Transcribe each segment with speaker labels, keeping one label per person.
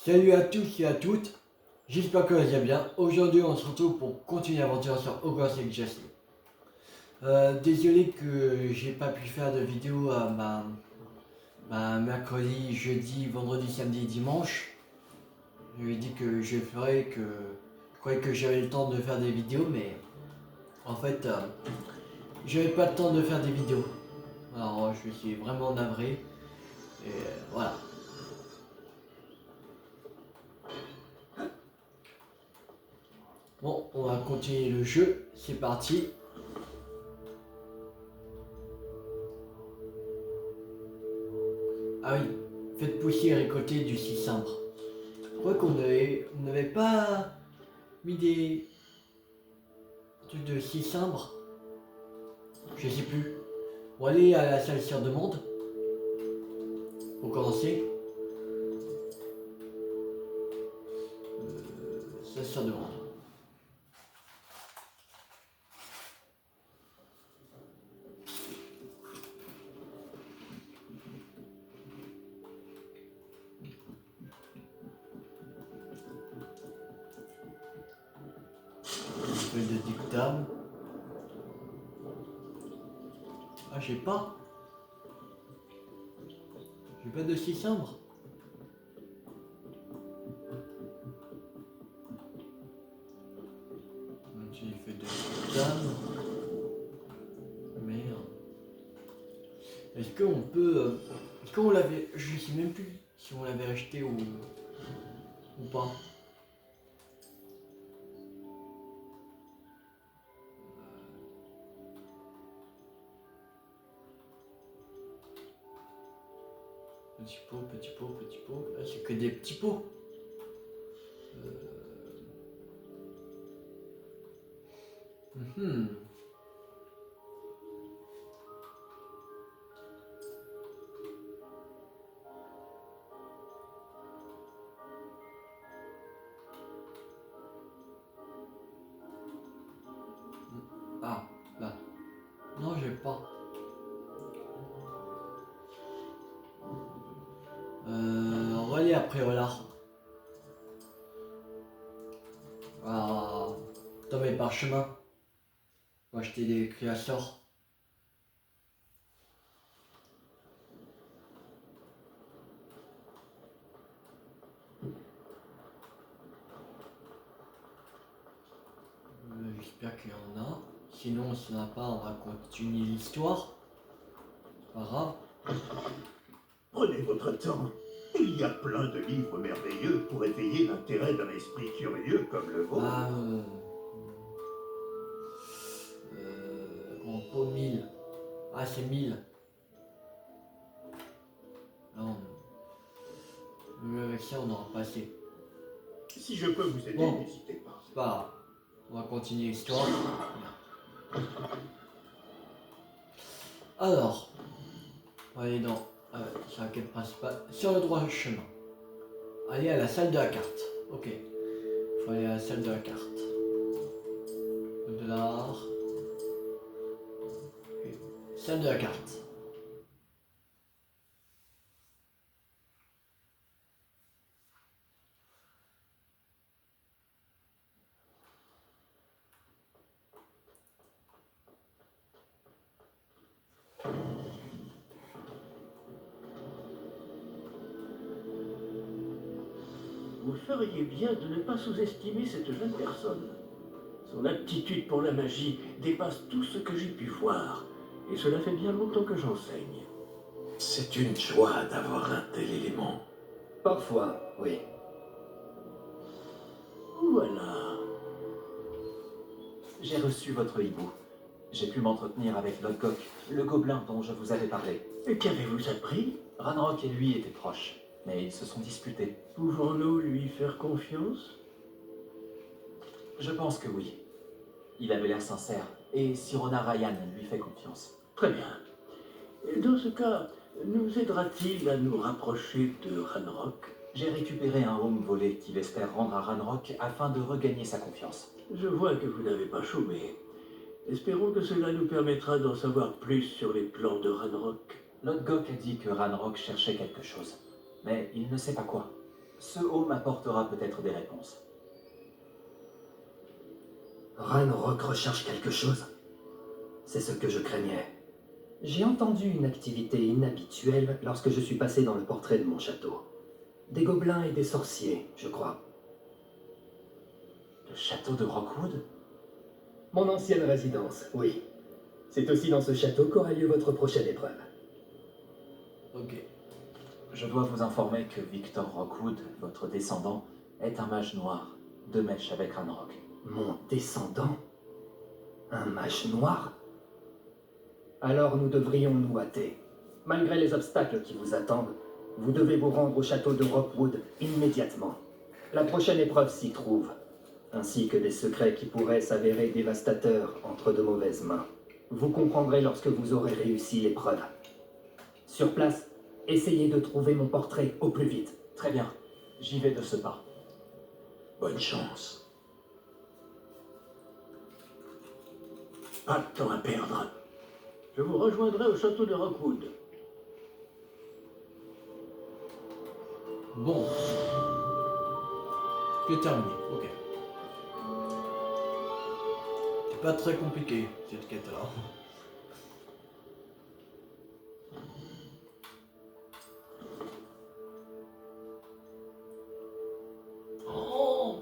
Speaker 1: Salut à tous et à toutes, j'espère que vous allez bien. Aujourd'hui on se retrouve pour continuer l'aventure sur Hogwarts Legacy. Désolé que j'ai pas pu faire de vidéo à mercredi, jeudi, vendredi, samedi, dimanche. Je lui ai dit que je ferais, que je croyais que j'avais le temps de faire des vidéos, mais en fait j'avais pas le temps de faire des vidéos. Alors je suis vraiment navré et voilà. Bon, on va continuer le jeu, c'est parti. Ah oui, faites pousser et récolter du cicimbre. Je crois qu'on n'avait pas mis des trucs de cicimbre. Je sais plus. On va aller à la salle sur demande. Pour commencer. Salle sur demande. Un peu de dictame. Ah, j'ai pas. J'ai pas de cicimbre. J'ai fait de dictame. Merde. Est-ce qu'on peut. Est-ce qu'on l'avait. Je sais même plus si on l'avait acheté ou pas. Petit pot, petit pot, petit pot. Là, c'est que des petits pots. Mhm. Ah, là. Non, j'ai pas. On va aller après, voilà. Ah, dans mes parchemins. On va acheter des créateurs. J'espère qu'il y en a. Sinon, s'il n'y en a pas, on va continuer l'histoire. C'est pas grave.
Speaker 2: Prenez votre temps. Il y a plein de livres merveilleux pour éveiller l'intérêt d'un esprit curieux comme le vôtre.
Speaker 1: Ah, en pot 1000. Ah, c'est 1000. Non. Même avec ça, on aura pas assez.
Speaker 2: Si je peux vous aider,
Speaker 1: Bon.
Speaker 2: n'hésitez pas.
Speaker 1: C'est pas grave. On va continuer l'histoire. Alors, on va aller dans sur la quête principale. Sur le droit chemin. Aller à la salle de la carte. Ok. Faut aller à la salle de la carte. $. Okay. Salle de la carte.
Speaker 2: Vous feriez bien de ne pas sous-estimer cette jeune personne. Son aptitude pour la magie dépasse tout ce que j'ai pu voir. Et cela fait bien longtemps que j'enseigne. C'est une joie d'avoir un tel élément.
Speaker 3: Parfois, oui.
Speaker 2: Voilà.
Speaker 3: J'ai reçu votre hibou. J'ai pu m'entretenir avec Lodgok, le gobelin dont je vous avais parlé.
Speaker 2: Et qu'avez-vous appris?
Speaker 3: Ranrock et lui étaient proches, mais ils se sont disputés.
Speaker 2: Pouvons-nous lui faire confiance?
Speaker 3: Je pense que oui. Il avait l'air sincère, et Sirona Ryan lui fait confiance.
Speaker 2: Très bien. Dans ce cas, nous aidera-t-il à nous rapprocher de Ranrock?
Speaker 3: J'ai récupéré un home volé qu'il espère rendre à Ranrock afin de regagner sa confiance.
Speaker 2: Je vois que vous n'avez pas chômé. Espérons que cela nous permettra d'en savoir plus sur les plans de Ranrock.
Speaker 3: Lodgok a dit que Ranrock cherchait quelque chose, mais il ne sait pas quoi. Ce haut m'apportera peut-être des réponses.
Speaker 4: Ranrock recherche quelque chose. C'est ce que je craignais. J'ai entendu une activité inhabituelle lorsque je suis passé dans le portrait de mon château. Des gobelins et des sorciers, je crois.
Speaker 3: Le château de Rockwood?
Speaker 4: Mon ancienne résidence, oui. C'est aussi dans ce château qu'aura lieu votre prochaine épreuve.
Speaker 1: Ok.
Speaker 3: Je dois vous informer que Victor Rockwood, votre descendant, est un mage noir, de mèche avec Ranrock.
Speaker 4: Mon descendant? Un mage noir? Alors nous devrions nous hâter. Malgré les obstacles qui vous attendent, vous devez vous rendre au château de Rockwood immédiatement. La prochaine épreuve s'y trouve, ainsi que des secrets qui pourraient s'avérer dévastateurs entre de mauvaises mains. Vous comprendrez lorsque vous aurez réussi l'épreuve. Sur place, essayez de trouver mon portrait au plus vite.
Speaker 3: Très bien, j'y vais de ce pas.
Speaker 2: Bonne chance. Pas de temps à perdre. Je vous rejoindrai au château de Rockwood.
Speaker 1: Bon. C'est terminé, ok. C'est pas très compliqué, cette quête-là. Oh,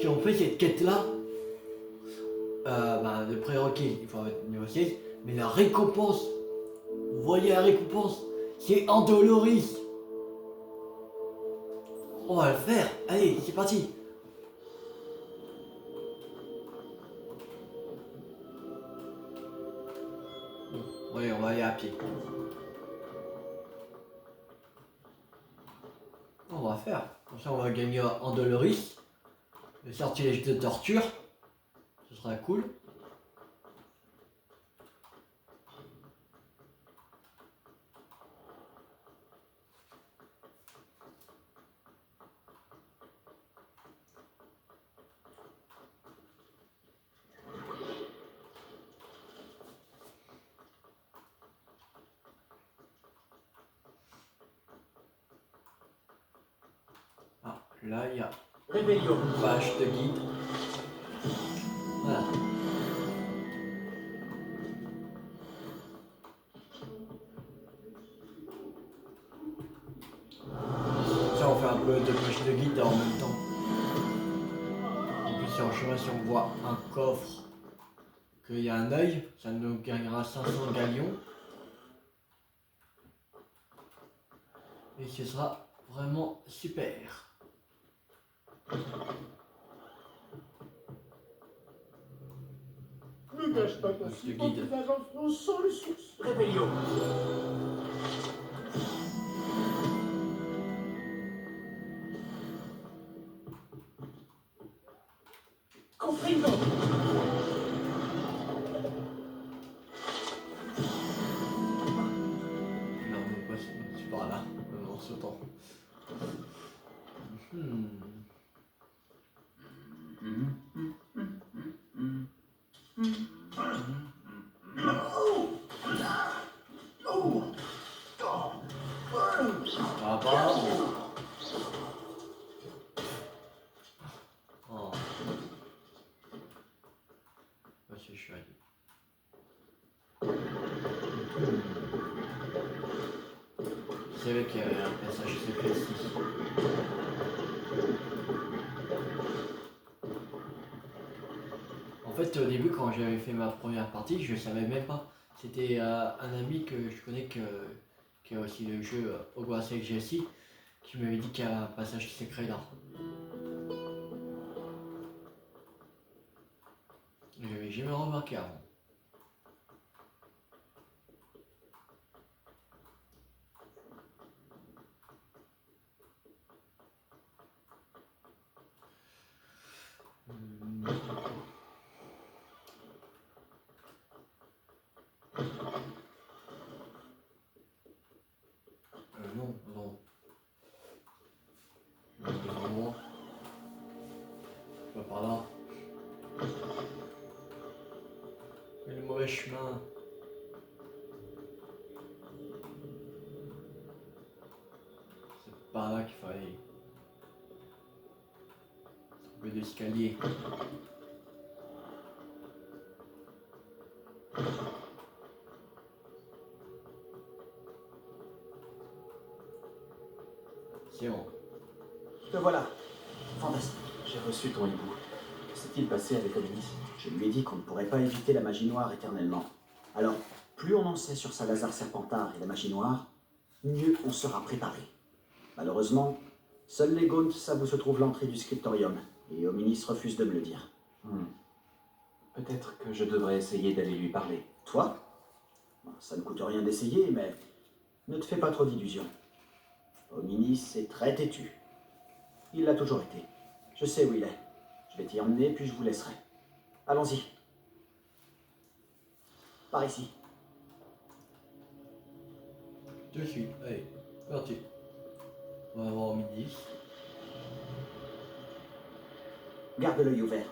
Speaker 1: si on fait cette quête-là, le prérequis, il faut être niveau 16, mais la récompense, vous voyez la récompense, c'est Andoloris. On va le faire, allez, c'est parti. Bon, allez, on va aller à pied. On va faire, comme ça on va gagner Andoloris, le sortilège de torture, ce sera cool. Ah, là il y a
Speaker 2: Rébellion.
Speaker 1: une page de guide. Voilà. Ça on fait un peu de page de guide en même temps. En plus si en chemin si on voit un coffre, qu'il y a un œil, ça nous gagnera 500 galions. Et ce sera vraiment super.
Speaker 2: Ne gâche pas ta
Speaker 1: Je te
Speaker 2: suivante
Speaker 1: guide.
Speaker 2: agencement sans le succès. Rébellion. Comprimant.
Speaker 1: Non, mais pas c'est par là, en sautant. Ça va pas. Oh. Ouais, c'est chouette. Je savais qu'il y avait un passage secret ici. En fait, au début, quand j'avais fait ma première partie, je savais même pas. C'était un ami que je connais qui a aussi le jeu Hogwarts Legacy qui m'avait dit qu'il y a un passage secret là. J'avais jamais remarqué avant. Non, non. Non, pas par là. Mais le mauvais chemin. C'est par là qu'il fallait. Un peu d'escalier. C'est bon.
Speaker 3: Te voilà. Fantastique. J'ai reçu ton hibou. Que s'est-il passé avec Ominis?
Speaker 5: Je lui ai dit qu'on ne pourrait pas éviter la magie noire éternellement. Alors, plus on en sait sur Salazar Serpentard et la magie noire, mieux on sera préparé. Malheureusement, seuls les Gaunt savent où se trouve l'entrée du scriptorium, et Ominis refuse de me le dire.
Speaker 3: Peut-être que je devrais essayer d'aller lui parler.
Speaker 5: Toi? Ça ne coûte rien d'essayer, mais ne te fais pas trop d'illusions. Ominis est très têtu. Il l'a toujours été. Je sais où il est. Je vais t'y emmener, puis je vous laisserai. Allons-y. Par ici.
Speaker 1: Je suis. Allez, parti. On va voir midi.
Speaker 5: Garde l'œil ouvert.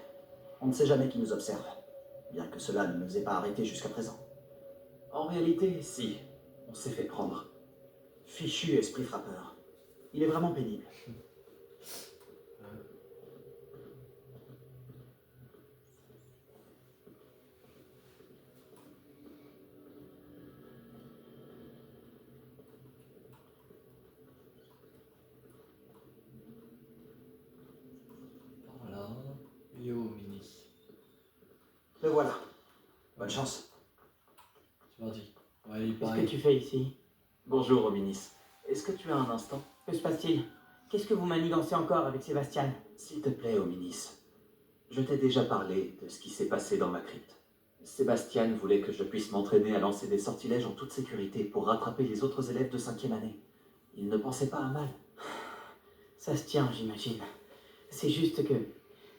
Speaker 5: On ne sait jamais qui nous observe. Bien que cela ne nous ait pas arrêtés jusqu'à présent.
Speaker 3: En réalité, si. On s'est fait prendre.
Speaker 5: Fichu esprit frappeur. Il est vraiment pénible.
Speaker 1: Voilà. Yo, Minis.
Speaker 5: Le voilà. Bonne chance.
Speaker 1: C'est parti. On va aller
Speaker 6: Qu'est-ce
Speaker 1: parler.
Speaker 6: que tu fais ici?
Speaker 3: Bonjour, Ominis. Est-ce que tu as un instant?
Speaker 6: Que se passe-t-il? Qu'est-ce que vous manigancez encore avec Sébastien?
Speaker 3: S'il te plaît, Ominis. Je t'ai déjà parlé de ce qui s'est passé dans ma crypte. Sébastien voulait que je puisse m'entraîner à lancer des sortilèges en toute sécurité pour rattraper les autres élèves de 5e année. Il ne pensait pas à mal.
Speaker 6: Ça se tient, j'imagine. C'est juste que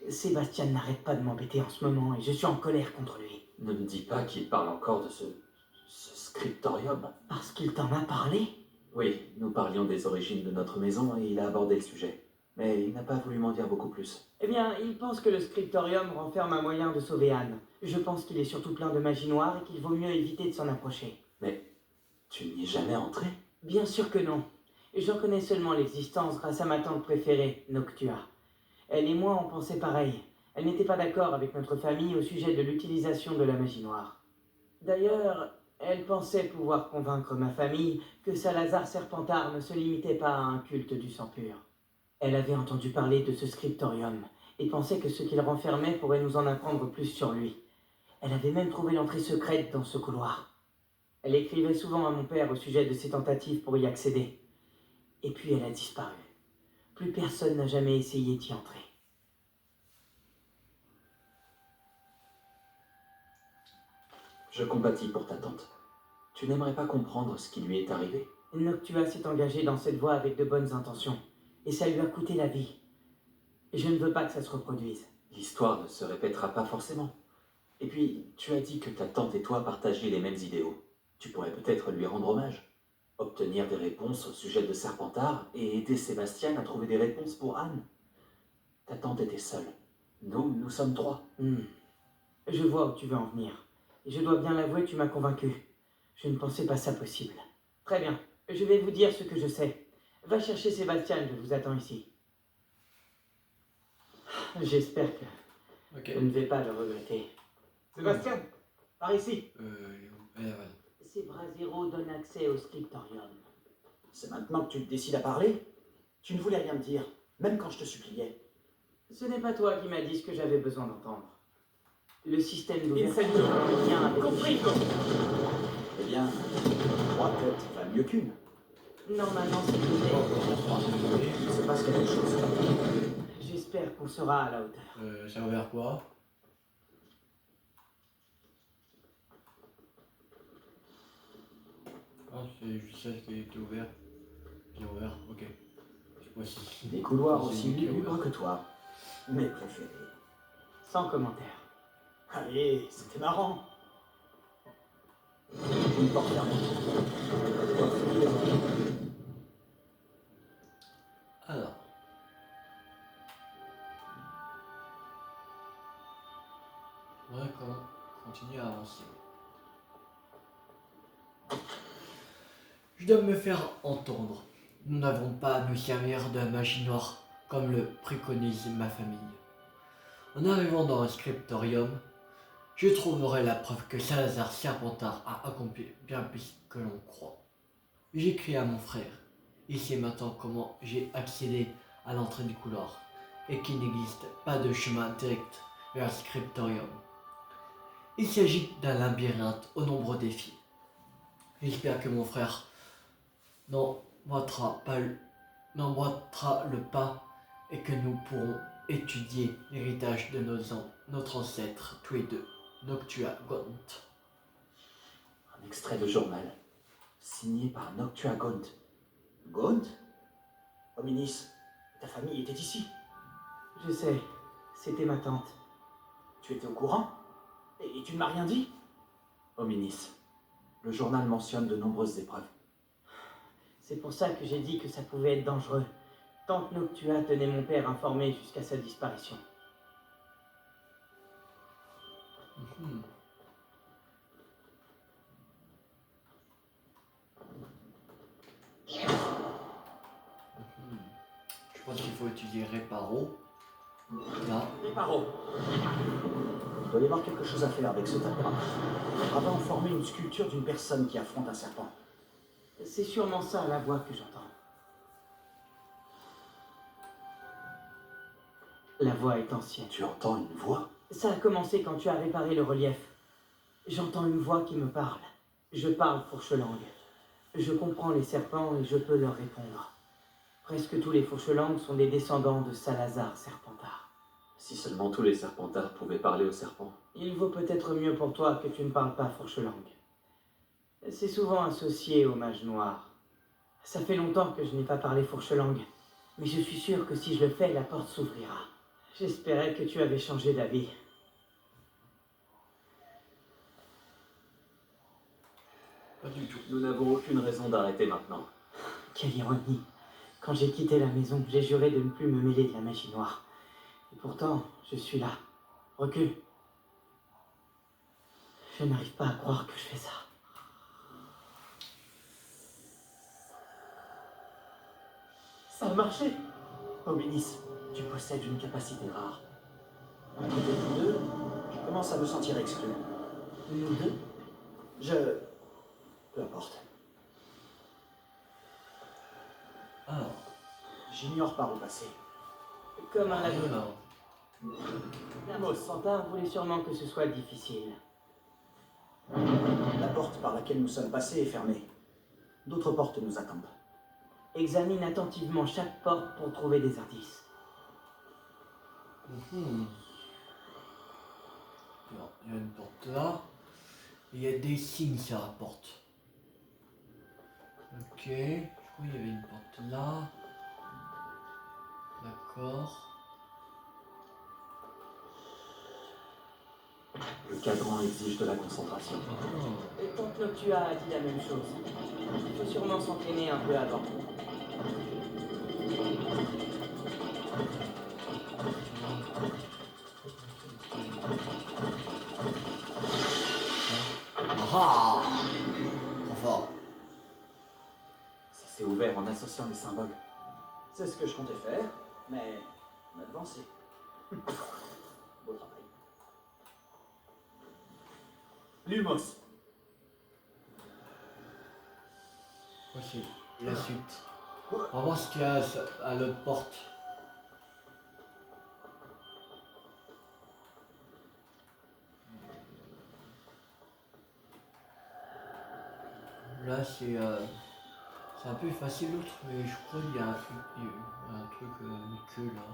Speaker 6: Sébastien n'arrête pas de m'embêter en ce moment et je suis en colère contre lui.
Speaker 3: Ne me dis pas qu'il parle encore de ce scriptorium.
Speaker 6: Parce qu'il t'en a parlé?
Speaker 3: Oui, nous parlions des origines de notre maison et il a abordé le sujet. Mais il n'a pas voulu m'en dire beaucoup plus.
Speaker 6: Eh bien, il pense que le scriptorium renferme un moyen de sauver Anne. Je pense qu'il est surtout plein de magie noire et qu'il vaut mieux éviter de s'en approcher.
Speaker 3: Mais tu n'y es jamais entré?
Speaker 6: Bien sûr que non. J'en connais seulement l'existence grâce à ma tante préférée, Noctua. Elle et moi, on pensait pareil. Elle n'était pas d'accord avec notre famille au sujet de l'utilisation de la magie noire. D'ailleurs, elle pensait pouvoir convaincre ma famille que Salazar Serpentard ne se limitait pas à un culte du sang pur. Elle avait entendu parler de ce scriptorium et pensait que ce qu'il renfermait pourrait nous en apprendre plus sur lui. Elle avait même trouvé l'entrée secrète dans ce couloir. Elle écrivait souvent à mon père au sujet de ses tentatives pour y accéder. Et puis elle a disparu. Plus personne n'a jamais essayé d'y entrer.
Speaker 3: Je compatis pour ta tante. Tu n'aimerais pas comprendre ce qui lui est arrivé?
Speaker 6: Noctua s'est engagée dans cette voie avec de bonnes intentions, et ça lui a coûté la vie. Je ne veux pas que ça se reproduise.
Speaker 3: L'histoire ne se répétera pas forcément. Et puis, tu as dit que ta tante et toi partagiez les mêmes idéaux. Tu pourrais peut-être lui rendre hommage. Obtenir des réponses au sujet de Serpentard et aider Sébastien à trouver des réponses pour Anne. Ta tante était seule. Nous sommes 3.
Speaker 6: Je vois où tu veux en venir. Et je dois bien l'avouer, tu m'as convaincu. Je ne pensais pas ça possible. Très bien, je vais vous dire ce que je sais. Va chercher Sébastien, je vous attends ici. J'espère que
Speaker 1: Ok.
Speaker 6: je ne vais pas le regretter. Sébastien, par ici.
Speaker 1: Voilà.
Speaker 6: Ces bras zéro donnent accès au scriptorium.
Speaker 5: C'est maintenant que tu te décides à parler? Tu ne voulais rien me dire, même quand je te suppliais.
Speaker 6: Ce n'est pas toi qui m'as dit ce que j'avais besoin d'entendre. Le système d'ouverture a un lien avec...
Speaker 5: Compris. Eh bien, 3 têtes va mieux qu'une.
Speaker 6: Normalement, c'est ouvert.
Speaker 5: Il se passe quelque chose.
Speaker 6: J'espère qu'on sera à la hauteur.
Speaker 1: Ça a ouvert quoi? Ah, c'est juste ça qui était ouvert. J'ai ouvert, ok. Je sais pas si.
Speaker 5: Des couloirs
Speaker 1: c'est
Speaker 5: aussi
Speaker 1: lui qui a
Speaker 5: lugubres
Speaker 1: ouvert.
Speaker 5: que toi. Mes préférés.
Speaker 6: Sans commentaire.
Speaker 5: Allez, c'était marrant. Une porte fermée.
Speaker 1: Alors. On va continuer à avancer. Je dois me faire entendre. nous n'avons pas à nous servir de la magie noire comme le préconise ma famille. En arrivant dans un scriptorium, je trouverai la preuve que Salazar Serpentard a accompli bien plus que l'on croit. J'écris à mon frère. Il sait maintenant comment j'ai accédé à l'entrée du couloir et qu'il n'existe pas de chemin direct vers le scriptorium. Il s'agit d'un labyrinthe aux nombreux défis. J'espère que mon frère n'emboîtera le pas et que nous pourrons étudier l'héritage de notre ancêtre tous les deux, Noctua Gaunt.
Speaker 3: Un extrait de journal, signé par Noctua Gaunt.
Speaker 5: Gaunt? Hominis, ta famille était ici.
Speaker 6: Je sais, c'était ma tante.
Speaker 5: Tu étais au courant? Et tu ne m'as rien dit?
Speaker 3: Hominis, le journal mentionne de nombreuses épreuves.
Speaker 6: C'est pour ça que j'ai dit que ça pouvait être dangereux. Tante Noctua tenait mon père informé jusqu'à sa disparition.
Speaker 1: Mhm. Je pense qu'il faut utiliser Réparo. Là.
Speaker 5: Réparo. Il doit y avoir quelque chose à faire avec ce tas de draps. Rabat ont formé une sculpture d'une personne qui affronte un serpent.
Speaker 6: C'est sûrement ça la voix que j'entends. La voix est ancienne.
Speaker 3: Tu entends une voix?
Speaker 6: Ça a commencé quand tu as réparé le relief. J'entends une voix qui me parle. Je parle fourche-langue. Je comprends les serpents et je peux leur répondre. Presque tous les fourche-langues sont des descendants de Salazar Serpentard.
Speaker 3: Si seulement tous les serpentards pouvaient parler aux serpents.
Speaker 6: Il vaut peut-être mieux pour toi que tu ne parles pas fourche-langue. C'est souvent associé au mage noir. Ça fait longtemps que je n'ai pas parlé fourche-langue, mais je suis sûr que si je le fais, la porte s'ouvrira. J'espérais que tu avais changé d'avis.
Speaker 1: Pas du tout.
Speaker 3: Nous n'avons aucune raison d'arrêter maintenant.
Speaker 6: Quelle ironie. Quand j'ai quitté la maison, j'ai juré de ne plus me mêler de la magie noire. Et pourtant, je suis là. Recule. Je n'arrive pas à croire que je fais ça.
Speaker 5: Ça a marché. Hominis, tu possèdes une capacité rare. À côté de nous deux, je commence à me sentir exclu.
Speaker 6: Nous deux?
Speaker 5: Peu importe.
Speaker 1: Alors,
Speaker 5: J'ignore par où passer.
Speaker 6: Comme un labyrinthe.
Speaker 1: alors.
Speaker 6: La Serpentard voulait sûrement que ce soit difficile.
Speaker 5: La porte par laquelle nous sommes passés est fermée. D'autres portes nous attendent.
Speaker 6: Examine attentivement chaque porte pour trouver des indices.
Speaker 1: Mhm. Alors, il y a une porte là. Il y a des signes sur la porte. Ok. Je crois qu'il y avait une porte là. D'accord.
Speaker 3: Le cadran exige de la concentration.
Speaker 1: Ah.
Speaker 6: Et Tante Noctua a dit la même chose. Il faut sûrement s'entraîner un peu avant.
Speaker 1: Ah. Trop fort.
Speaker 3: Ça s'est ouvert en associant des symboles.
Speaker 5: C'est ce que je comptais faire, mais on a avancé. Beau travail. Lumos.
Speaker 1: Ok, la suite. On va voir ce qu'il y a à l'autre porte. Là c'est un peu facile l'autre, mais je crois qu'il y a un truc, une queue là.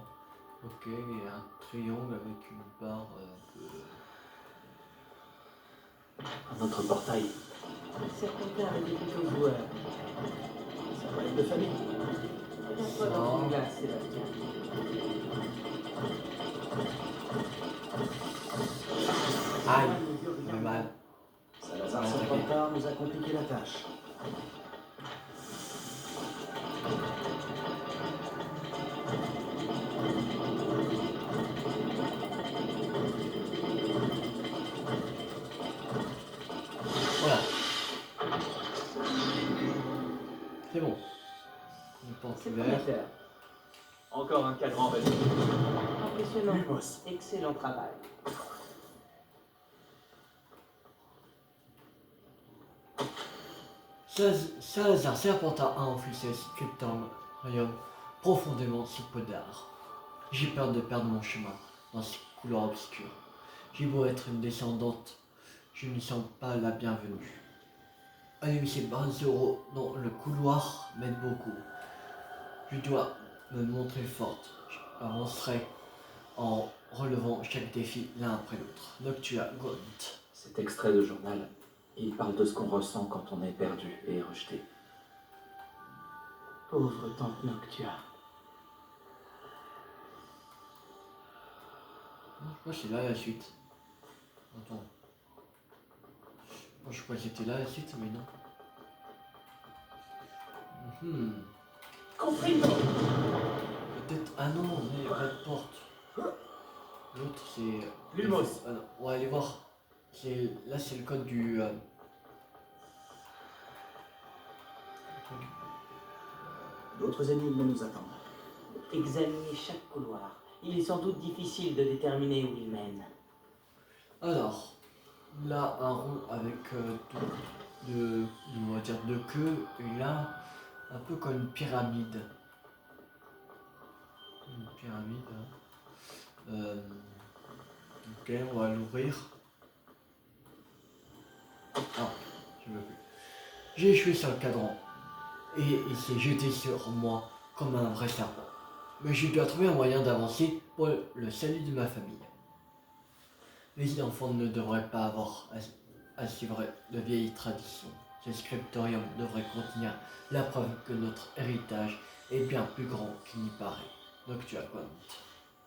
Speaker 1: Ok, il y a un triangle avec une barre un peu...
Speaker 3: Un autre portail.
Speaker 6: Serpentard était plutôt joueur.
Speaker 5: Ça va être de famille.
Speaker 6: Regarde-toi dans une glace, Sébastien.
Speaker 1: Aïe, j'ai mal.
Speaker 5: Salazar Serpentard nous a compliqué la tâche.
Speaker 1: Voilà. C'est bon. Une porte
Speaker 6: C'est
Speaker 1: ouverte.
Speaker 6: prometteur.
Speaker 3: Encore un cadran, vas-y.
Speaker 6: Impressionnant.
Speaker 5: Lumos.
Speaker 6: Excellent travail.
Speaker 1: Salazar Serpentard a enfui ce scriptorium profondément sous d'art. J'ai peur de perdre mon chemin dans ces couloirs obscurs. J'ai beau être une descendante, je ne sens pas la bienvenue. Allumer ces Bazoro dans le couloir m'aide beaucoup. Je dois me montrer forte. J'avancerai en relevant chaque défi l'un après l'autre. Noctua Gaunt.
Speaker 3: Cet extrait de journal, il parle de ce qu'on ressent quand on est perdu et rejeté.
Speaker 6: Pauvre tante Noctua.
Speaker 1: Je crois que c'est là la suite. Attends. Moi je crois que c'était là la suite, mais non.
Speaker 2: Comprimo.
Speaker 1: Peut-être. Ah non, mais pas de porte. L'autre c'est.
Speaker 5: Lumos.
Speaker 1: Ah non, on va aller voir. Là c'est le code du.
Speaker 5: D'autres énigmes nous attendent.
Speaker 6: Examinez chaque couloir. Il est sans doute difficile de déterminer où il mène.
Speaker 1: Alors, là un rond avec on va dire deux queues, et là un peu comme une pyramide. Une pyramide. Ok, on va l'ouvrir. Ah, je veux plus. J'ai échoué sur le cadran et il s'est jeté sur moi comme un vrai serpent. Mais je dois trouver un moyen d'avancer pour le salut de ma famille. Les enfants ne devraient pas avoir à suivre de vieilles traditions. Ce scriptorium devrait contenir la preuve que notre héritage est bien plus grand qu'il n'y paraît. Donc tu as quoi?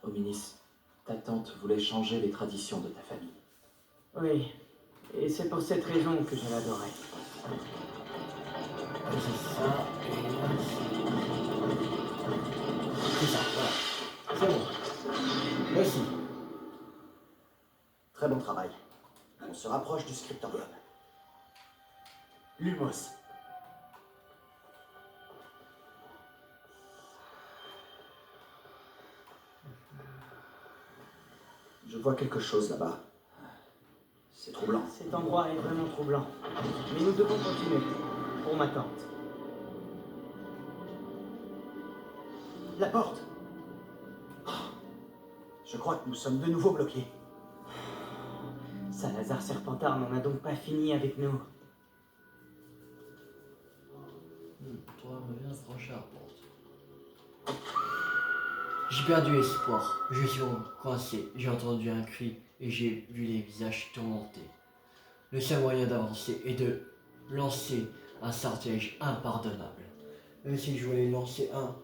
Speaker 3: Hominis, ta tante voulait changer les traditions de ta famille.
Speaker 6: Oui, et c'est pour cette raison que je l'adorais.
Speaker 1: C'est ça, et là c'est ça, voilà. C'est bon. Voici.
Speaker 5: Très bon travail. On se rapproche du scriptorium. Lumos. Je vois quelque chose là-bas. C'est troublant.
Speaker 6: Cet endroit est vraiment troublant. Mais nous devons continuer. Pour ma tante.
Speaker 5: La porte. Oh, je crois que nous sommes de nouveau bloqués.
Speaker 6: Salazar Serpentard n'en a donc pas fini avec nous.
Speaker 1: Toi, reviens franchir la porte. J'ai perdu espoir. Je suis coincé. J'ai entendu un cri et j'ai vu les visages tourmentés. Le seul moyen d'avancer est de lancer un sortilège impardonnable. Même si je voulais lancer un,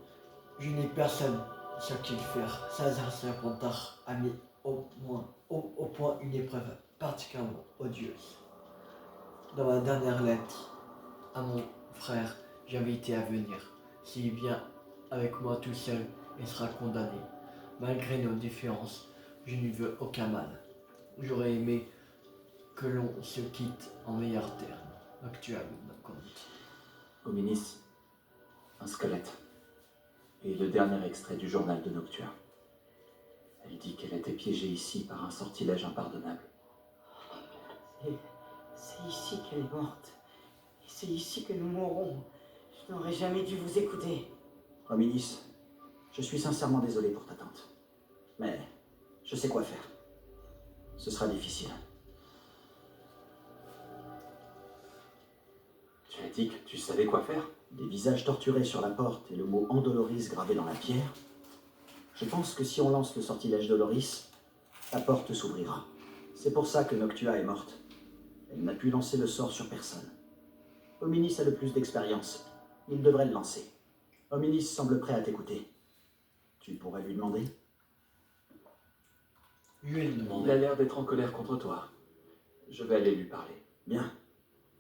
Speaker 1: je n'ai personne sur qui le faire. Salazar Serpentard a mis au point une épreuve particulièrement odieuse. Dans ma dernière lettre à mon frère, j'ai invité à venir. S'il vient avec moi tout seul, il sera condamné. Malgré nos différences, je ne veux aucun mal. J'aurais aimé que l'on se quitte en meilleurs termes. Noctua Gaunt.
Speaker 3: Hominis, un squelette. Et le dernier extrait du journal de Noctua. Elle dit qu'elle a été piégée ici par un sortilège impardonnable.
Speaker 6: C'est ici qu'elle est morte. Et c'est ici que nous mourrons. Je n'aurais jamais dû vous écouter.
Speaker 5: Hominis, je suis sincèrement désolé pour ta tante. Mais je sais quoi faire. Ce sera difficile.
Speaker 3: Tu as dit que tu savais quoi faire?
Speaker 5: Des visages torturés sur la porte et le mot Andoloris gravé dans la pierre. Je pense que si on lance le sortilège Doloris, la porte s'ouvrira. C'est pour ça que Noctua est morte. Elle n'a pu lancer le sort sur personne. Hominis a le plus d'expérience. Il devrait le lancer. Hominis semble prêt à t'écouter. Tu pourrais lui demander?
Speaker 1: Je vais lui
Speaker 3: Il a
Speaker 1: demander.
Speaker 3: l'air d'être en colère contre toi. Je vais aller lui parler.
Speaker 5: Bien.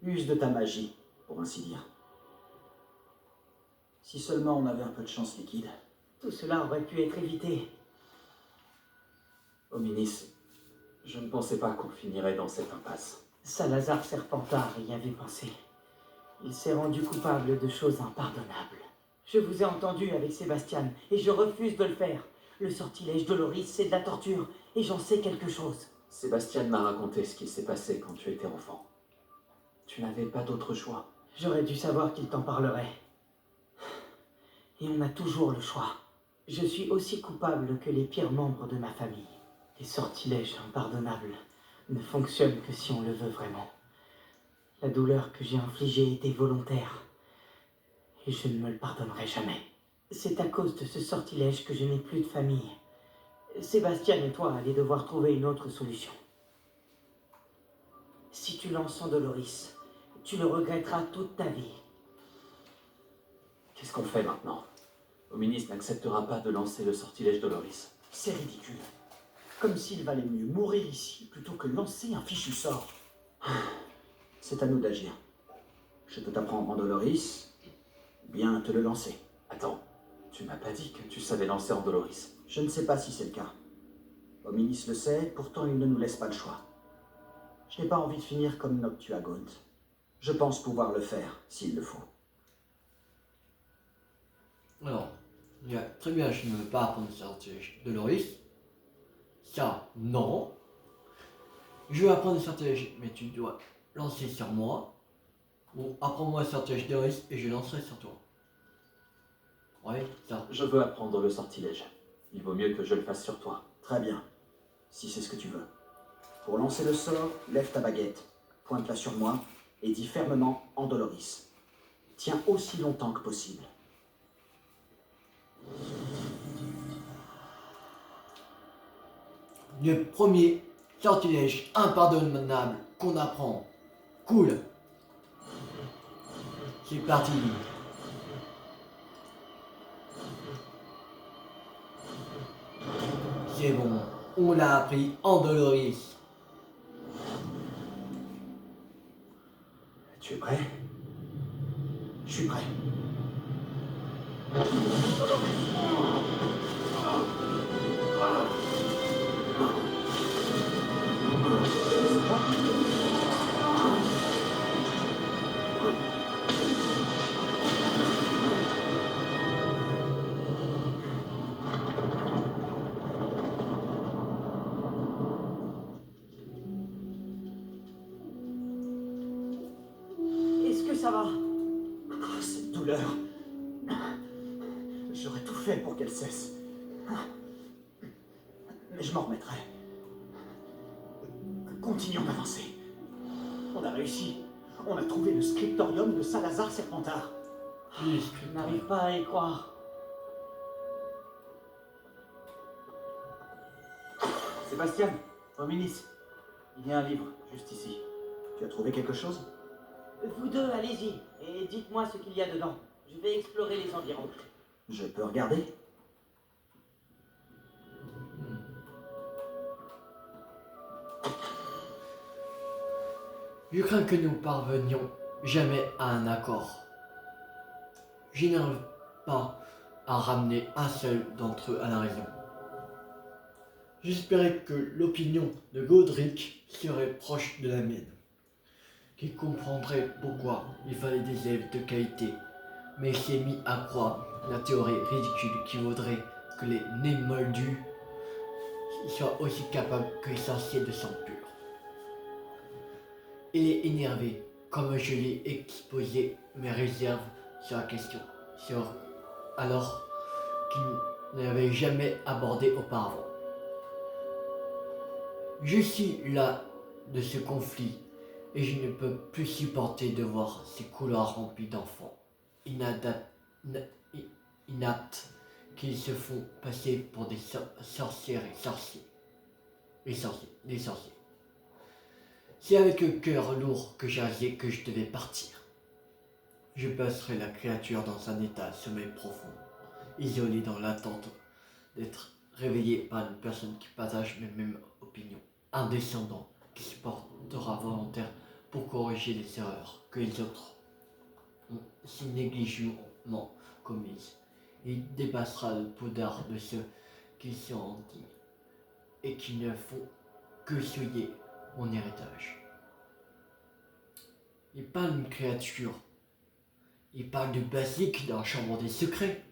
Speaker 5: Use de ta magie, pour ainsi dire. Si seulement on avait un peu de chance liquide.
Speaker 6: Tout cela aurait pu être évité.
Speaker 3: Hominis, je ne pensais pas qu'on finirait dans cette impasse.
Speaker 6: Salazar Serpentard y avait pensé. Il s'est rendu coupable de choses impardonnables. Je vous ai entendu avec Sébastien, et je refuse de le faire. Le sortilège de Loris, c'est de la torture, et j'en sais quelque chose.
Speaker 3: Sébastien m'a raconté ce qui s'est passé quand tu étais enfant. Tu n'avais pas d'autre choix.
Speaker 6: J'aurais dû savoir qu'il t'en parlerait. Et on a toujours le choix. Je suis aussi coupable que les pires membres de ma famille. Les sortilèges impardonnables ne fonctionnent que si on le veut vraiment. La douleur que j'ai infligée était volontaire. Et je ne me le pardonnerai jamais. C'est à cause de ce sortilège que je n'ai plus de famille. Sébastien et toi allez devoir trouver une autre solution. Si tu lances Andoloris, tu le regretteras toute ta vie.
Speaker 3: Qu'est-ce qu'on fait maintenant? Ominis n'acceptera pas de lancer le sortilège de Loris.
Speaker 5: C'est ridicule. Comme s'il valait mieux mourir ici plutôt que lancer un fichu sort. C'est à nous d'agir. Je peux t'apprendre Andoloris, ou bien te le lancer.
Speaker 3: Attends, tu m'as pas dit que tu savais lancer Andoloris.
Speaker 5: Je ne sais pas si c'est le cas. Hominis le sait, pourtant il ne nous laisse pas le choix. Je n'ai pas envie de finir comme Noctua Gaunt. Je pense pouvoir le faire, s'il le faut.
Speaker 1: Alors, très bien, je ne veux pas apprendre le sortilège de Loris. Ça, non. Je veux apprendre le sortilège, mais tu dois lancer sur moi. Ou apprends-moi le sortilège de Loris et je lancerai sur toi. Ouais, ça.
Speaker 3: Je veux apprendre le sortilège. Il vaut mieux que je le fasse sur toi.
Speaker 5: Très bien, si c'est ce que tu veux. Pour lancer le sort, lève ta baguette, pointe-la sur moi et dis fermement Andoloris. Tiens aussi longtemps que possible.
Speaker 1: Le premier sortilège impardonnable qu'on apprend. Cool. C'est parti. C'est bon, on l'a appris Andoloris.
Speaker 5: Tu es prêt? Je suis prêt.
Speaker 6: Est-ce que ça va?
Speaker 5: Cette douleur. J'aurais tout fait pour qu'elle cesse. Mais je m'en remettrai. Continuons d'avancer. On a réussi. On a trouvé le scriptorium de Salazar Serpentard.
Speaker 6: Je n'arrive pas à y croire.
Speaker 3: Sébastien, Hominis, il y a un livre, juste ici.
Speaker 5: Tu as trouvé quelque chose?
Speaker 6: Vous deux, allez-y, et dites-moi ce qu'il y a dedans. Je vais explorer les environs.
Speaker 5: Je peux regarder?
Speaker 1: Je crains que nous parvenions jamais à un accord. Je n'arrive pas à ramener un seul d'entre eux à la raison. J'espérais que l'opinion de Godric serait proche de la mienne, qu'il comprendrait pourquoi il fallait des élèves de qualité, mais il s'est mis à croire la théorie ridicule qui voudrait que les nés moldus soient aussi capables que les sorciers de sang pur. Il est énervé, comme je lui ai exposé mes réserves sur la question, alors qu'il n'avait jamais abordé auparavant. Je suis là de ce conflit et je ne peux plus supporter de voir ces couloirs remplis d'enfants inaptes qui se font passer pour des sorcières et sorciers. Des sorciers. C'est avec le cœur lourd que j'ai réalisé que je devais partir. Je passerai la créature dans un état de sommeil profond, isolé dans l'attente d'être réveillé par une personne qui partage mes mêmes opinions. Un descendant qui se portera volontaire pour corriger les erreurs que les autres ont si négligemment commises. Il dépassera le pouvoir de ceux qui sont indignes et qui ne font que souiller mon héritage. Il n'est pas une créature il parle de basique dans la chambre des secrets.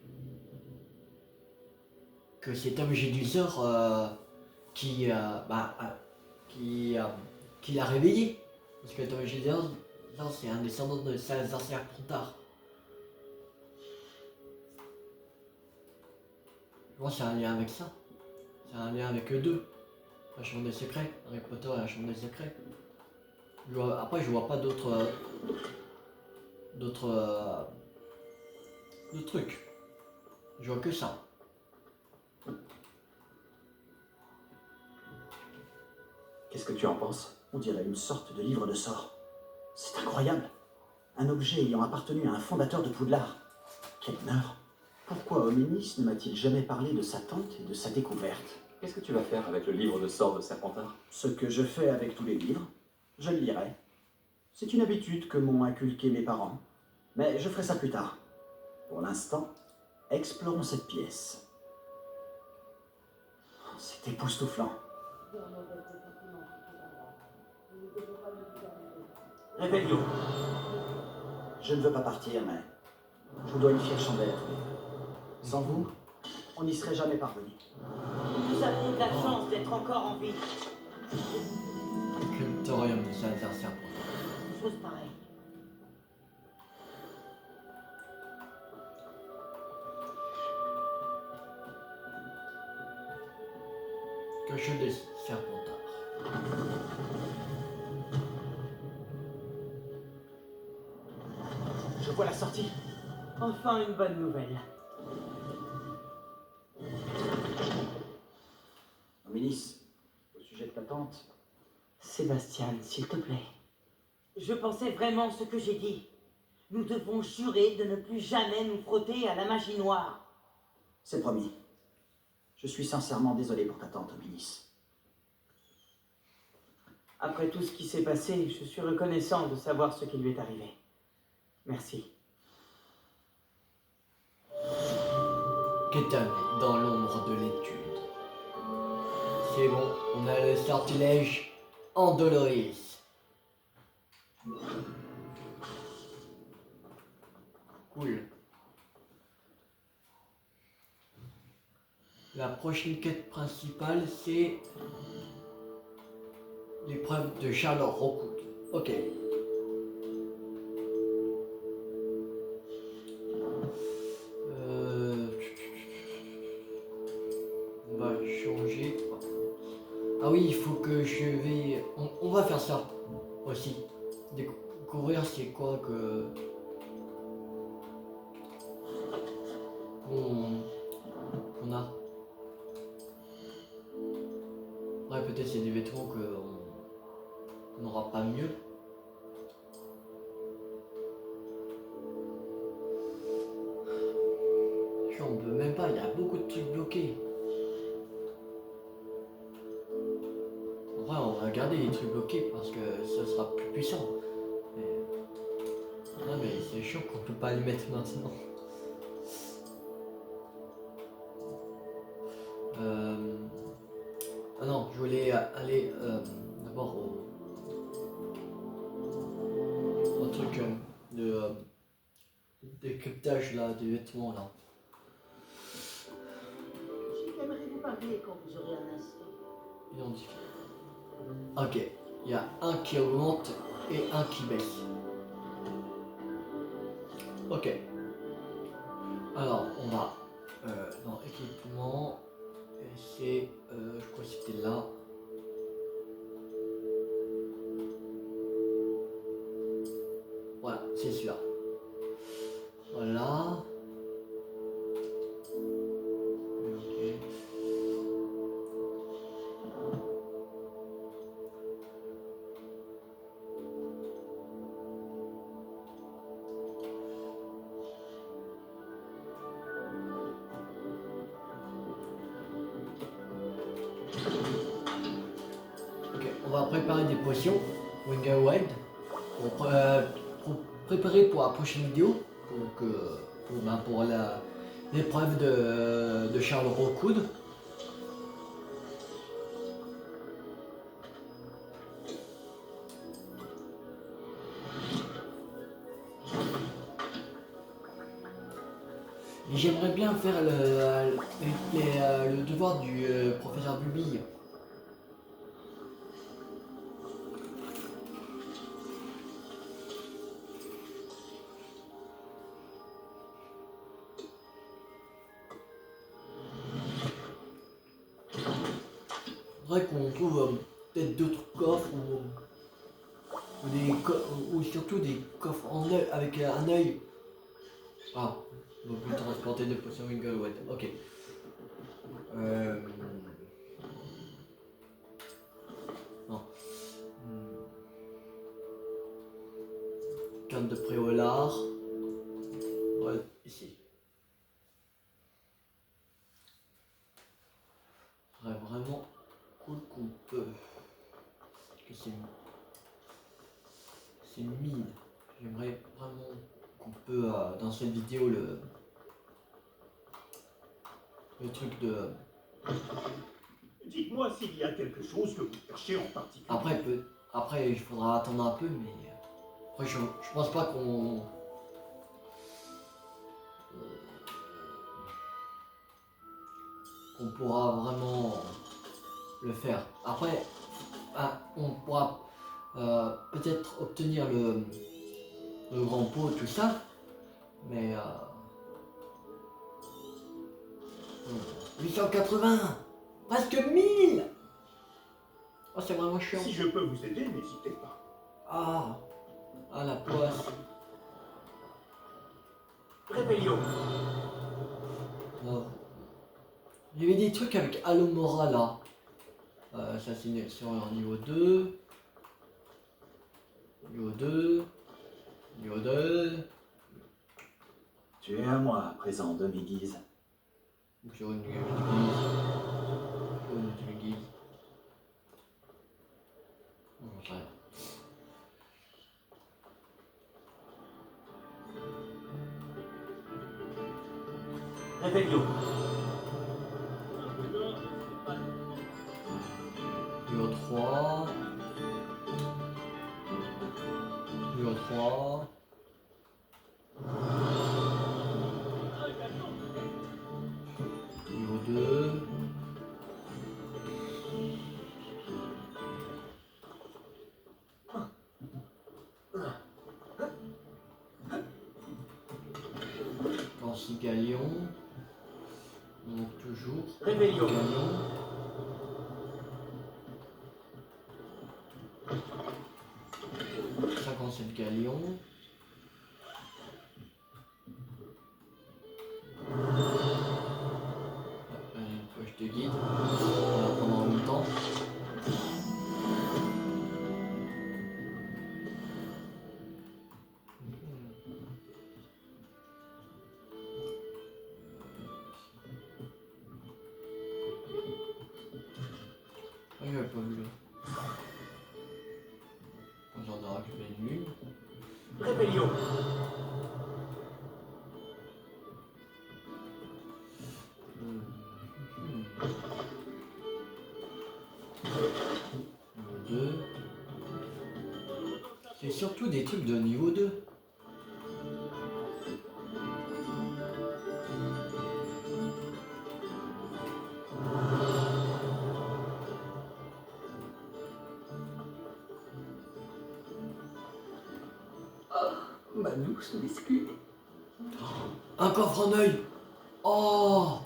Speaker 1: Que c'est Tom Jedusor qui l'a réveillé. Parce que Tom Jedusor, c'est un descendant de Salazar Serpentard. Moi, c'est un lien avec ça. C'est un lien avec eux deux. La chambre des secrets. Harry Potter et la chambre des secrets. Après, je vois pas d'autres trucs. Je vois que ça.
Speaker 5: Qu'est-ce que tu en penses? On dirait une sorte de livre de sorts. C'est incroyable. Un objet ayant appartenu à un fondateur de Poudlard. Quel honneur. Pourquoi Homénis ne m'a-t-il jamais parlé de sa tante et de sa découverte?
Speaker 3: Qu'est-ce que tu vas faire avec le livre de sorts de Serpentard?
Speaker 5: Ce que je fais avec tous les livres, je le lirai. C'est une habitude que m'ont inculqué mes parents. Mais je ferai ça plus tard. Pour l'instant, explorons cette pièce. C'est époustouflant.
Speaker 6: Réveillons.
Speaker 5: Je ne veux pas partir, mais je vous dois une fière chandelle à tous les deux. Sans vous, on n'y serait jamais parvenu.
Speaker 6: Vous avez de la chance d'être encore en vie.
Speaker 1: Cryptorium de Salazar Serpentard.
Speaker 6: Chose pareille.
Speaker 1: Cachot des Serpentards.
Speaker 5: Je vois la sortie.
Speaker 6: Enfin une bonne nouvelle.
Speaker 5: Homénis, au sujet de ta tante,
Speaker 6: Sébastien, s'il te plaît. Je pensais vraiment ce que j'ai dit. Nous devons jurer de ne plus jamais nous frotter à la magie noire.
Speaker 5: c'est promis. Je suis sincèrement désolé pour ta tante, Homénis.
Speaker 6: Après tout ce qui s'est passé, je suis reconnaissant de savoir ce qui lui est arrivé. Merci.
Speaker 1: Kétan dans l'ombre de l'étude. C'est bon, on a le sortilège Andoloris. Cool. La prochaine quête principale, c'est l'épreuve de Charles Rockwood. Ok. On va changer. Ah oui, il faut que je vais... On va faire ça aussi. Découvrir c'est quoi qu'on a. Ouais, peut-être c'est des vêtements qu'on n'aura pas mieux. On peut même pas, il y a beaucoup de trucs bloqués. En vrai, on va garder les trucs bloqués parce que ça sera plus puissant. Non mais c'est chiant qu'on peut pas les mettre maintenant. Ah non, je voulais aller d'abord au truc de décryptage là, des vêtements là.
Speaker 7: J'aimerais vous parler quand vous aurez un instant.
Speaker 1: Identifié. Ok, il y a un qui augmente et un qui baisse. Ok. Alors, on va dans équipement. Et c'est, je crois que c'était là. Voilà, c'est celui-là. Voilà. Ok. Ok, on va préparer des potions, Winger Wild, pour préparer pour la prochaine vidéo, pour l'épreuve de Charles Rockwood. Et j'aimerais bien faire le devoir du professeur Bubi. Faudrait qu'on trouve peut-être d'autres coffres ou surtout des coffres en œil avec un œil. Ah, on peut transporter des potions Winglewood. Ok. Non. Carte de préolard. Ouais, ici. Ce serait vraiment cool qu'on peut. Que c'est 1000. J'aimerais vraiment qu'on peut dans cette vidéo le truc de.
Speaker 8: Dites-moi s'il y a quelque chose que vous cherchez en particulier.
Speaker 1: Après il faudra attendre un peu, mais après je pense pas qu'on pourra vraiment le faire. Après, on pourra peut-être obtenir le grand pot, tout ça, mais 880, presque 1000. Oh, c'est vraiment chiant.
Speaker 8: Si je peux vous aider, n'hésitez pas.
Speaker 1: Ah, la poisse.
Speaker 2: Rébellion.
Speaker 1: Oh. Il y avait des trucs avec Alomora là. Ça c'est sur niveau 2. Niveau 2. Niveau 2.
Speaker 3: Tu es à moi, à présent, demi-guise.
Speaker 1: Sur une guise. Non, ça.
Speaker 2: Rébellion.
Speaker 1: Niveau 3. Niveau 3. Niveau 2. Danse Galion. Donc toujours.
Speaker 2: Rébellion.
Speaker 1: Galion. C'est le galion. Une poche de guide. On va prendre en même temps. Ah, il avait pas vu là. J'en ai récupéré une lune.
Speaker 2: Rébellion.
Speaker 1: Niveau 2. C'est surtout des trucs de niveau 2.
Speaker 2: Ma douce biscuit.
Speaker 1: Un coffre en œil. Oh,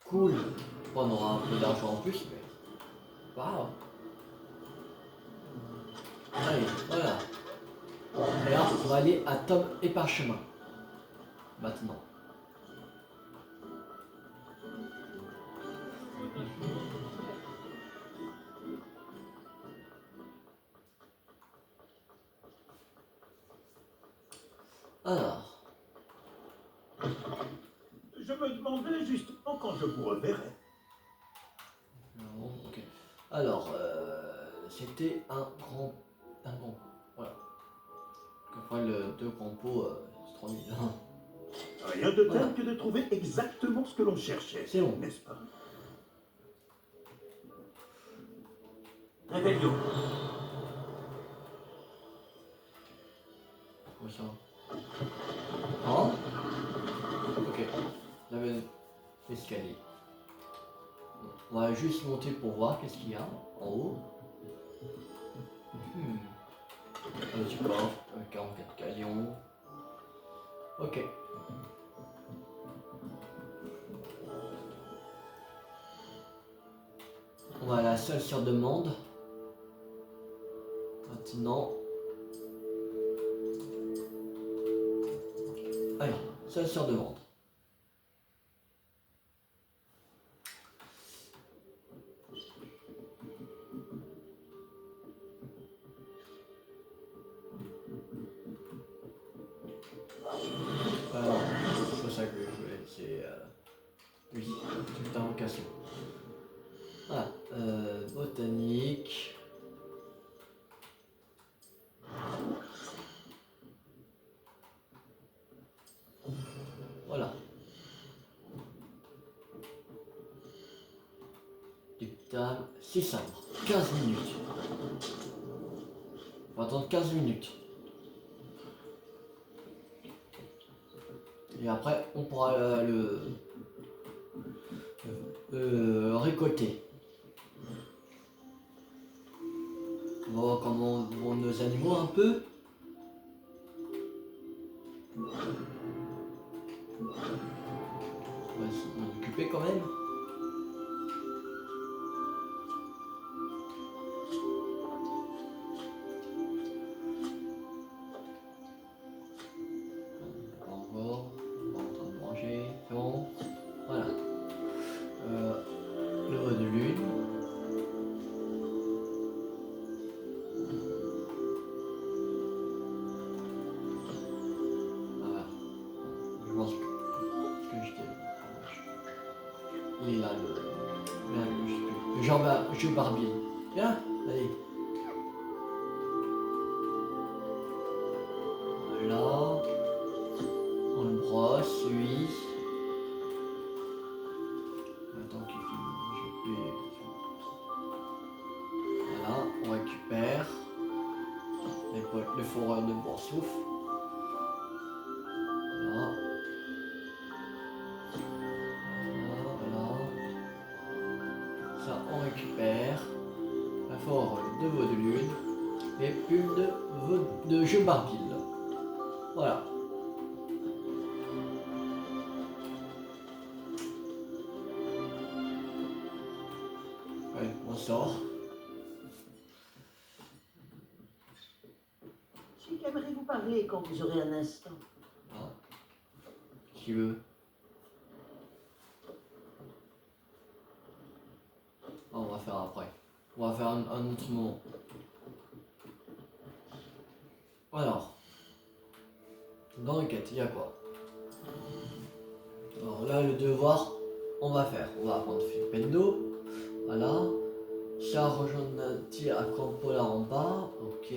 Speaker 1: cool. Bon, on aura un peu d'argent en plus, mais waouh. Allez, voilà. Et là, on va aller à Tom et Parchemin. Maintenant. Alors.
Speaker 8: Je me demandais justement quand je vous reverrai.
Speaker 1: Non, ok. Alors, c'était un grand. Voilà. Enfin, le 2 grands pots, c'est 3000.
Speaker 8: Rien de tel
Speaker 1: Voilà.
Speaker 8: que de trouver exactement ce que l'on cherchait,
Speaker 1: C'est bon.
Speaker 8: n'est-ce pas?
Speaker 2: Rébellion.
Speaker 1: Quoi ça? j'avais l'escalier. On va juste monter pour voir qu'est-ce qu'il y a en haut. Un petit coffre, un 44 galions. Ok. On va à la salle sur demande. Maintenant. Alors, salle sur demande. C'est pas ça que je voulais, c'est oui, c'est une invocation. Ah, botanique. Voilà. Dictame, 6 sabres, 15 minutes. On va attendre 15 minutes. Et après, on pourra le récolter. On va voir comment vont nos animaux un peu. On va s'en occuper quand même. Encore, on est en train de manger. Bon, voilà. Le veau de lune. Voilà. Je pense que je t'ai. Il est là le Jean Barbier. Viens, allez. Voilà. On le brosse, lui. Attends qu'il finisse. Voilà, on récupère les foreurs de boursouf. Voilà. Voilà. Ça, on récupère la foreur de veau de lune et une de jeu barbil. Voilà. Ouais, on sort.
Speaker 7: J'aimerais vous parler quand vous aurez un instant.
Speaker 1: Ah. Si tu veux. Ah, on va faire après. On va faire un autre moment. Alors. Dans le quête, il y a quoi? Alors là, le devoir, on va faire. On va apprendre Flipendo. Voilà. Ça rejoindre Nati à Campola en bas. Ok.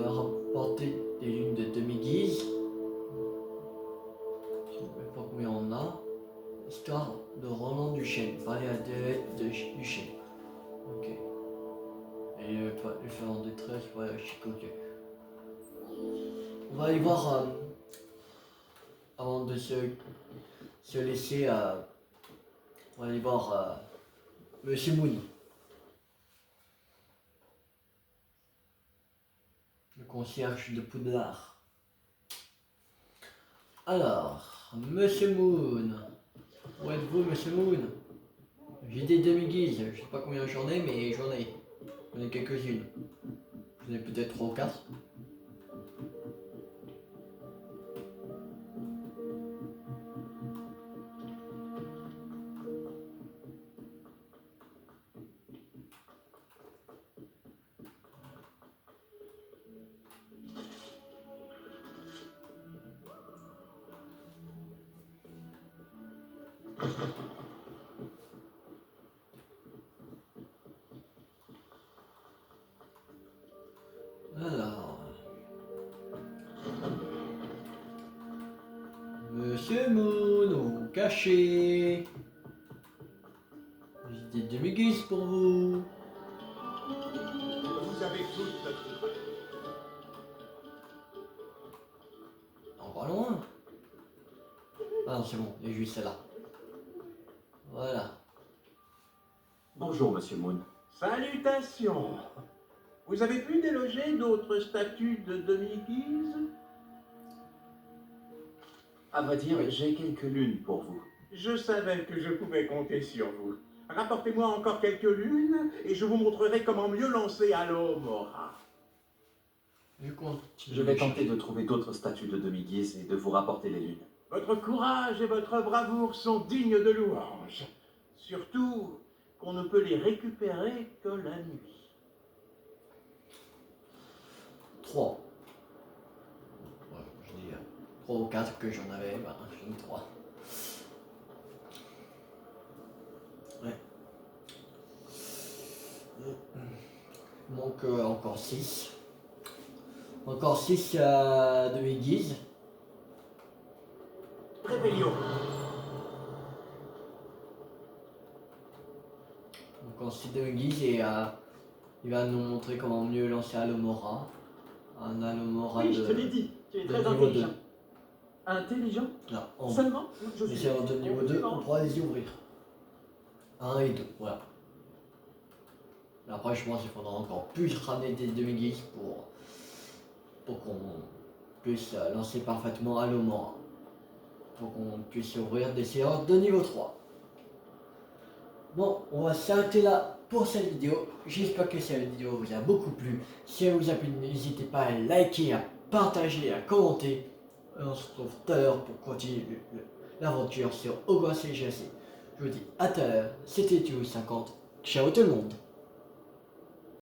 Speaker 1: Rapporter des lunes de demi-guise. Je ne sais pas combien on a. Histoire de Roland Duchesne. Parler à Duchesne. Ok. Et le faire en détresse, ouais, chicoter. On va aller voir avant de se laisser. On va aller voir Monsieur Moon. Le concierge de Poudlard. Alors, Monsieur Moon. Où êtes-vous, Monsieur Moon? J'ai des demi-guises. Je sais pas combien j'en ai, mais j'en ai. J'en ai quelques-unes. J'en ai peut-être 3 ou 4. Alors. Monsieur Moon, vous vous cachez. J'ai des demi-guises pour vous.
Speaker 8: Vous avez toute notre...
Speaker 1: Encore loin. Ah non, c'est bon, il y a juste celle-là. Voilà.
Speaker 3: Bonjour, monsieur Moon.
Speaker 8: Salutations. Vous avez pu déloger d'autres statues de demi-guise?
Speaker 3: À vrai dire, j'ai quelques lunes pour vous.
Speaker 8: Je savais que je pouvais compter sur vous. Rapportez-moi encore quelques lunes et je vous montrerai comment mieux lancer Alomora.
Speaker 3: Je vais tenter de trouver d'autres statues de demi-guise et de vous rapporter les lunes.
Speaker 8: Votre courage et votre bravoure sont dignes de louange. Surtout qu'on ne peut les récupérer que la nuit.
Speaker 1: 3. Ouais, je dis 3 ou 4 que j'en avais, bah, j'ai mis 3. Ouais. Il manque encore 6. Encore 6 demi-guise.
Speaker 8: Rébellion.
Speaker 1: Encore 6 demi-guise et il va nous montrer comment mieux lancer Alomora. Un Alomora
Speaker 5: Oui,
Speaker 1: de...
Speaker 5: je te l'ai dit, tu es
Speaker 1: de
Speaker 5: très
Speaker 1: niveau
Speaker 5: intelligent.
Speaker 1: 2.
Speaker 5: Intelligent?
Speaker 1: Là, en
Speaker 5: Seulement? Je
Speaker 1: Les
Speaker 5: suis
Speaker 1: serveurs de niveau 2, on
Speaker 5: concluant.
Speaker 1: pourra les y ouvrir. 1 et 2, voilà. Mais après, je pense qu'il faudra encore plus ramener des demi-guises pour qu'on puisse lancer parfaitement Alomora. Pour qu'on puisse ouvrir des serveurs de niveau 3. Bon, on va s'arrêter là pour cette vidéo. J'espère que cette vidéo vous a beaucoup plu. Si elle vous a plu, n'hésitez pas à liker, à partager, à commenter. Et on se retrouve tout à l'heure pour continuer l'aventure sur Hogwarts Legacy. Je vous dis à tout à l'heure. C'était Théo50. Ciao tout le monde.